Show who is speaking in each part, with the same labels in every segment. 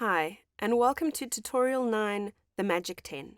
Speaker 1: Hi, and welcome to Tutorial 9, The Magic 10.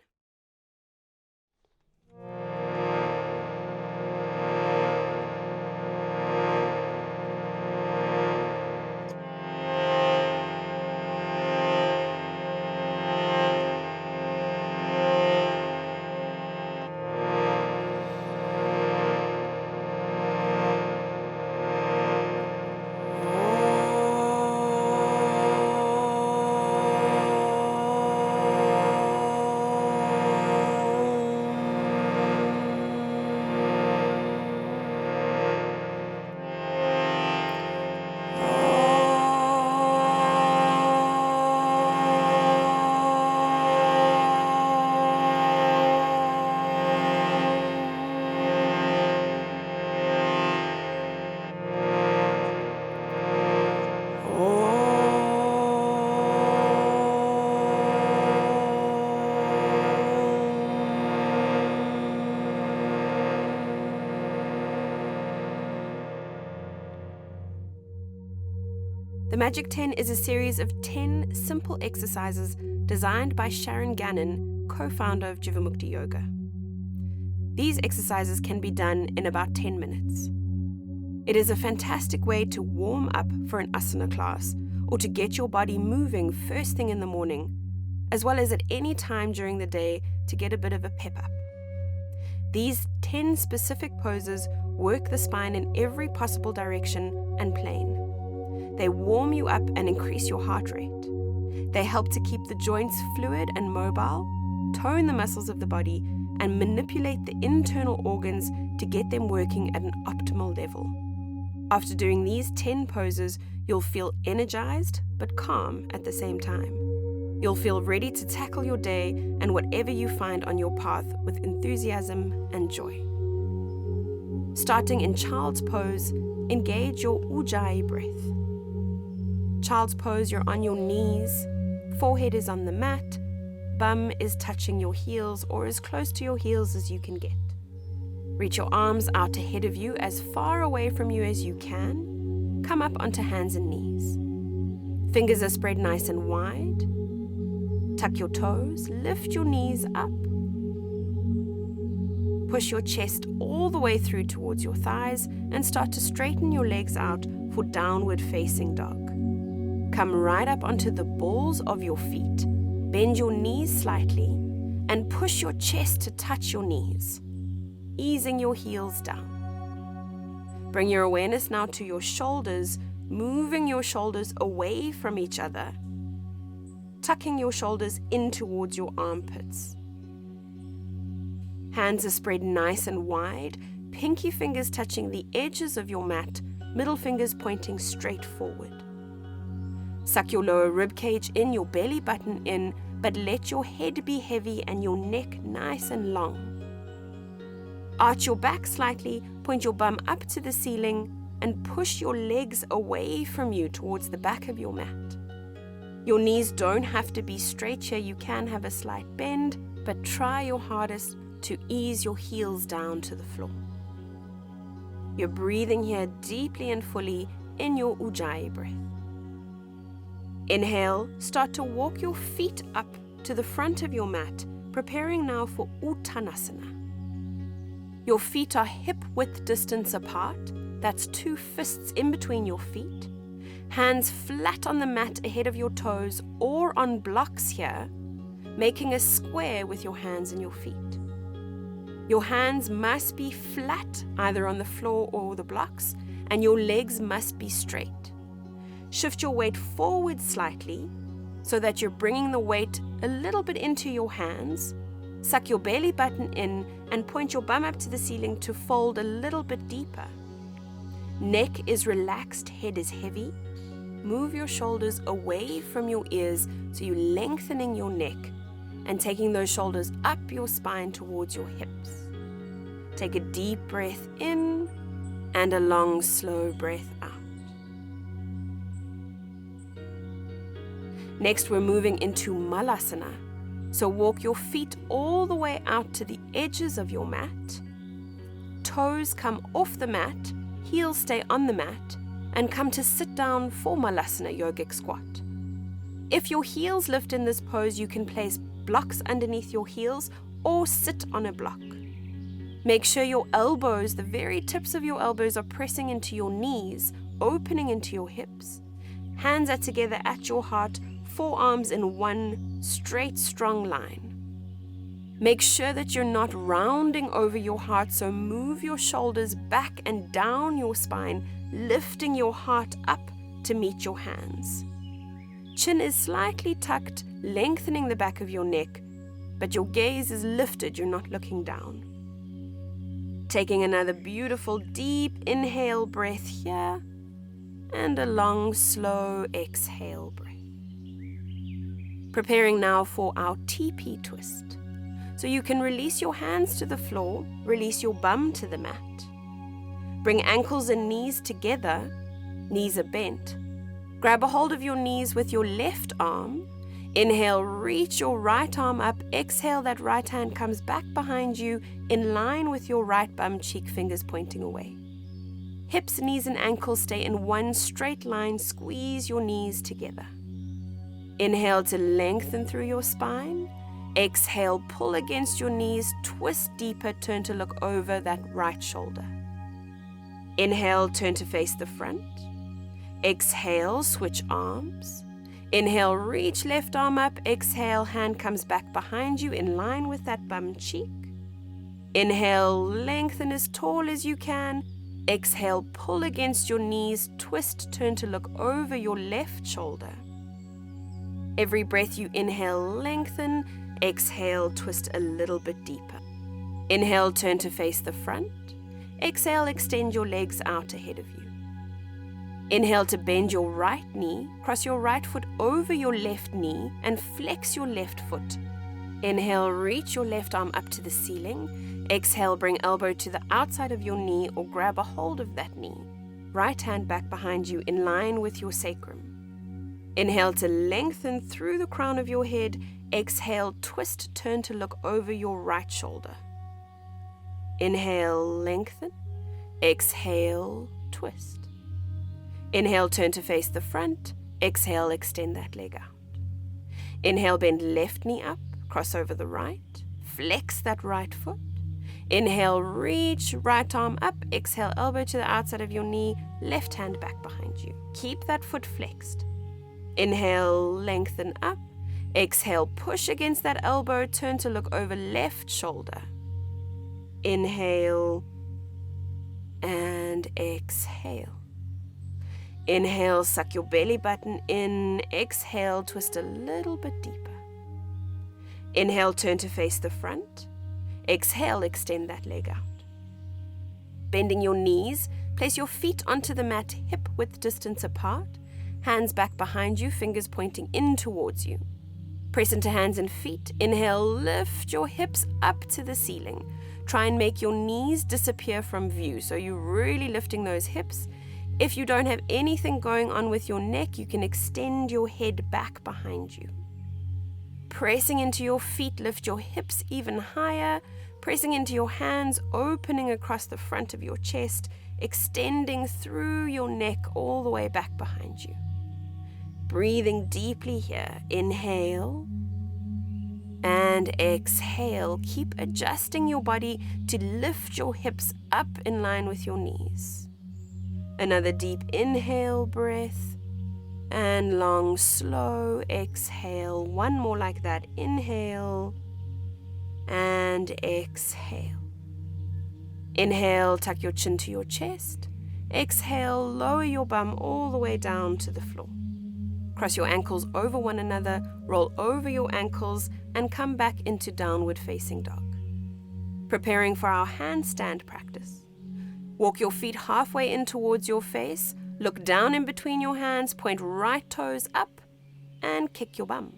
Speaker 1: The Magic 10 is a series of 10 simple exercises designed by Sharon Gannon, co-founder of Jivamukti Yoga. These exercises can be done in about 10 minutes. It is a fantastic way to warm up for an asana class or to get your body moving first thing in the morning, as well as at any time during the day to get a bit of a pep up. These 10 specific poses work the spine in every possible direction and plane. They warm you up and increase your heart rate. They help to keep the joints fluid and mobile, tone the muscles of the body, and manipulate the internal organs to get them working at an optimal level. After doing these 10 poses, you'll feel energized but calm at the same time. You'll feel ready to tackle your day and whatever you find on your path with enthusiasm and joy. Starting in child's pose, engage your ujjayi breath. Child's pose, you're on your knees, forehead is on the mat, bum is touching your heels or as close to your heels as you can get. Reach your arms out ahead of you as far away from you as you can. Come up onto hands and knees. Fingers are spread nice and wide. Tuck your toes, lift your knees up. Push your chest all the way through towards your thighs and start to straighten your legs out for downward facing dog. Come right up onto the balls of your feet, bend your knees slightly, and push your chest to touch your knees, easing your heels down. Bring your awareness now to your shoulders, moving your shoulders away from each other, tucking your shoulders in towards your armpits. Hands are spread nice and wide, pinky fingers touching the edges of your mat, middle fingers pointing straight forward. Suck your lower rib cage in, your belly button in, but let your head be heavy and your neck nice and long. Arch your back slightly, point your bum up to the ceiling, and push your legs away from you towards the back of your mat. Your knees don't have to be straight here, you can have a slight bend, but try your hardest to ease your heels down to the floor. You're breathing here deeply and fully in your ujjayi breath. Inhale, start to walk your feet up to the front of your mat, preparing now for uttanasana. Your feet are hip-width distance apart, that's 2 fists in between your feet. Hands flat on the mat ahead of your toes or on blocks here, making a square with your hands and your feet. Your hands must be flat either on the floor or the blocks, and your legs must be straight. Shift your weight forward slightly so that you're bringing the weight a little bit into your hands. Suck your belly button in and point your bum up to the ceiling to fold a little bit deeper. Neck is relaxed, head is heavy. Move your shoulders away from your ears so you're lengthening your neck and taking those shoulders up your spine towards your hips. Take a deep breath in and a long, slow breath out. Next, we're moving into malasana. So walk your feet all the way out to the edges of your mat. Toes come off the mat, heels stay on the mat, and come to sit down for malasana yogic squat. If your heels lift in this pose, you can place blocks underneath your heels or sit on a block. Make sure your elbows, the very tips of your elbows, are pressing into your knees, opening into your hips. Hands are together at your heart, forearms in one straight, strong line. Make sure that you're not rounding over your heart, so move your shoulders back and down your spine, lifting your heart up to meet your hands. Chin is slightly tucked, lengthening the back of your neck, but your gaze is lifted, you're not looking down. Taking another beautiful deep inhale breath here, and a long, slow exhale breath. Preparing now for our TP twist. So you can release your hands to the floor, release your bum to the mat. Bring ankles and knees together, knees are bent. Grab a hold of your knees with your left arm. Inhale, reach your right arm up. Exhale, that right hand comes back behind you in line with your right bum cheek, fingers pointing away. Hips, knees, and ankles stay in one straight line. Squeeze your knees together. Inhale to lengthen through your spine. Exhale, pull against your knees, twist deeper, turn to look over that right shoulder. Inhale, turn to face the front. Exhale, switch arms. Inhale, reach left arm up. Exhale, hand comes back behind you in line with that bum cheek. Inhale, lengthen as tall as you can. Exhale, pull against your knees, twist, turn to look over your left shoulder. Every breath you inhale, lengthen. Exhale, twist a little bit deeper. Inhale, turn to face the front. Exhale, extend your legs out ahead of you. Inhale to bend your right knee, cross your right foot over your left knee and flex your left foot. Inhale, reach your left arm up to the ceiling. Exhale, bring elbow to the outside of your knee or grab a hold of that knee. Right hand back behind you in line with your sacrum. Inhale to lengthen through the crown of your head. Exhale, twist, turn to look over your right shoulder. Inhale, lengthen. Exhale, twist. Inhale, turn to face the front. Exhale, extend that leg out. Inhale, bend left knee up, cross over the right. Flex that right foot. Inhale, reach right arm up. Exhale, elbow to the outside of your knee. Left hand back behind you. Keep that foot flexed. Inhale, lengthen up. Exhale, push against that elbow. Turn to look over left shoulder. Inhale and exhale. Inhale, suck your belly button in. Exhale, twist a little bit deeper. Inhale, turn to face the front. Exhale, extend that leg out. Bending your knees, place your feet onto the mat, hip width distance apart. Hands back behind you, fingers pointing in towards you. Press into hands and feet. Inhale, lift your hips up to the ceiling. Try and make your knees disappear from view, so you're really lifting those hips. If you don't have anything going on with your neck, you can extend your head back behind you. Pressing into your feet, lift your hips even higher. Pressing into your hands, opening across the front of your chest, extending through your neck all the way back behind you. Breathing deeply here. Inhale and exhale. Keep adjusting your body to lift your hips up in line with your knees. Another deep inhale breath and long, slow exhale. One more like that. Inhale and exhale. Inhale, tuck your chin to your chest. Exhale, lower your bum all the way down to the floor. Cross your ankles over one another, roll over your ankles, and come back into downward facing dog. Preparing for our handstand practice. Walk your feet halfway in towards your face, look down in between your hands, point right toes up, and kick your bum.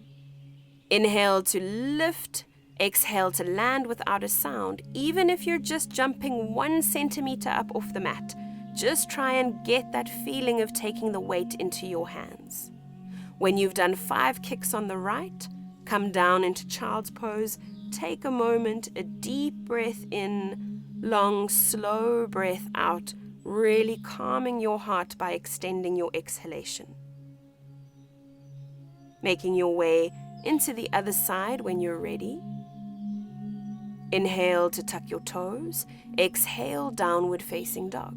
Speaker 1: Inhale to lift, exhale to land without a sound. Even if you're just jumping 1 centimeter up off the mat, just try and get that feeling of taking the weight into your hands. When you've done 5 kicks on the right, come down into child's pose. Take a moment, a deep breath in, long, slow breath out, really calming your heart by extending your exhalation. making your way into the other side when you're ready. Inhale to tuck your toes. Exhale, downward facing dog.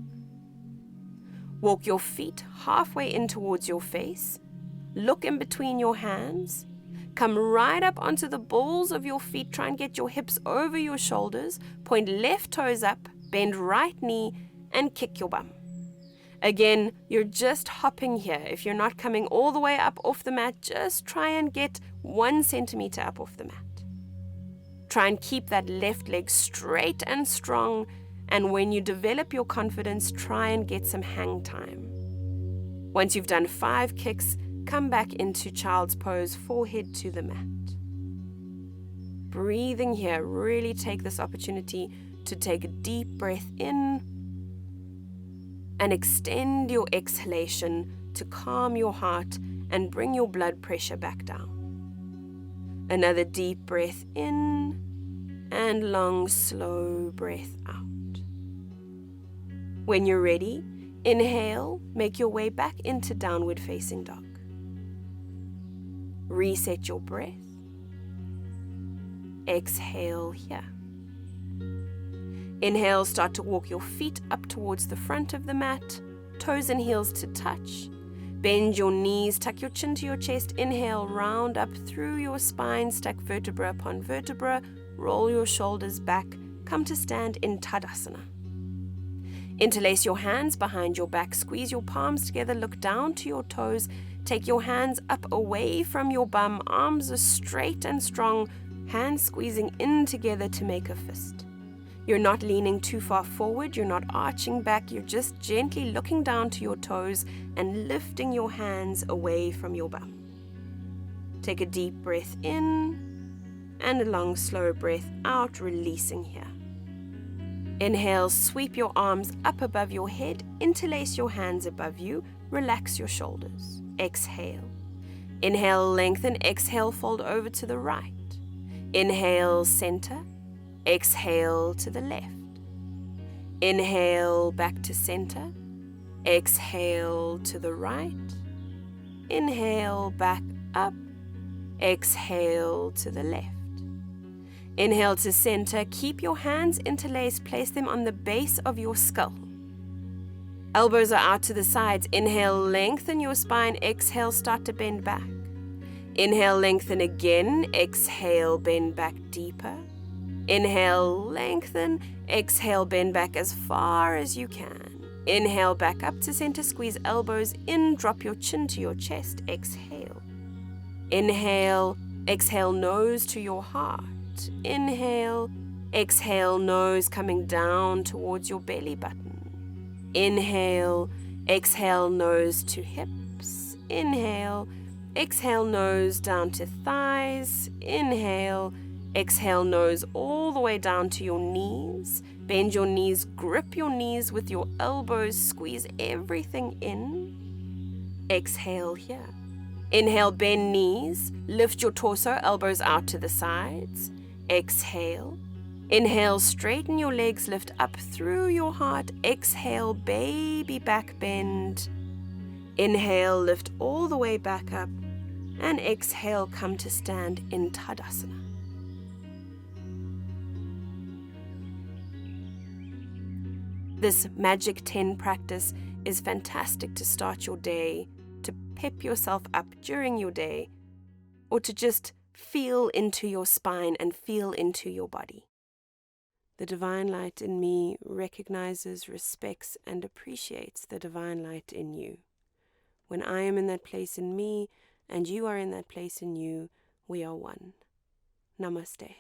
Speaker 1: Walk your feet halfway in towards your face. Look in between your hands. Come right up onto the balls of your feet. Try and get your hips over your shoulders. Point left toes up, bend right knee, and kick your bum. Again, you're just hopping here. If you're not coming all the way up off the mat, just try and get 1 centimeter up off the mat. Try and keep that left leg straight and strong, and when you develop your confidence, try and get some hang time. Once you've done 5 kicks, come back into child's pose, forehead to the mat. Breathing here, really take this opportunity to take a deep breath in and extend your exhalation to calm your heart and bring your blood pressure back down. Another deep breath in and long, slow breath out. When you're ready, inhale, make your way back into downward facing dog. Reset your breath. Exhale here. Inhale, start to walk your feet up towards the front of the mat, toes and heels to touch. Bend your knees, tuck your chin to your chest. Inhale, round up through your spine, stack vertebra upon vertebra, roll your shoulders back, come to stand in Tadasana. Interlace your hands behind your back, squeeze your palms together, look down to your toes, take your hands up away from your bum, arms are straight and strong, hands squeezing in together to make a fist. You're not leaning too far forward, you're not arching back, you're just gently looking down to your toes and lifting your hands away from your bum. Take a deep breath in and a long, slow breath out, releasing here. Inhale, sweep your arms up above your head, interlace your hands above you, relax your shoulders. Exhale. Inhale, lengthen, exhale, fold over to the right. Inhale, center. Exhale to the left. Inhale, back to center. Exhale to the right. Inhale, back up. Exhale to the left. Inhale to center. Keep your hands interlaced. Place them on the base of your skull. Elbows are out to the sides. Inhale, lengthen your spine. Exhale, start to bend back. Inhale, lengthen again. Exhale, bend back deeper. Inhale, lengthen. Exhale, bend back as far as you can. Inhale, back up to center. Squeeze elbows in. Drop your chin to your chest. Exhale. Inhale. Exhale, nose to your heart. Inhale. Exhale, nose coming down towards your belly button. Inhale. Exhale, nose to hips. Inhale. Exhale, nose down to thighs. Inhale. Exhale, nose all the way down to your knees. Bend your knees, grip your knees with your elbows, squeeze everything in. Exhale here. Inhale, bend knees, lift your torso, elbows out to the sides. Exhale. Inhale, straighten your legs, lift up through your heart. Exhale, baby back bend. Inhale, lift all the way back up. And exhale, come to stand in Tadasana. This Magic 10 practice is fantastic to start your day, to pep yourself up during your day, or to just feel into your spine and feel into your body. The divine light in me recognizes, respects, and appreciates the divine light in you. When I am in that place in me, and you are in that place in you, we are one. Namaste.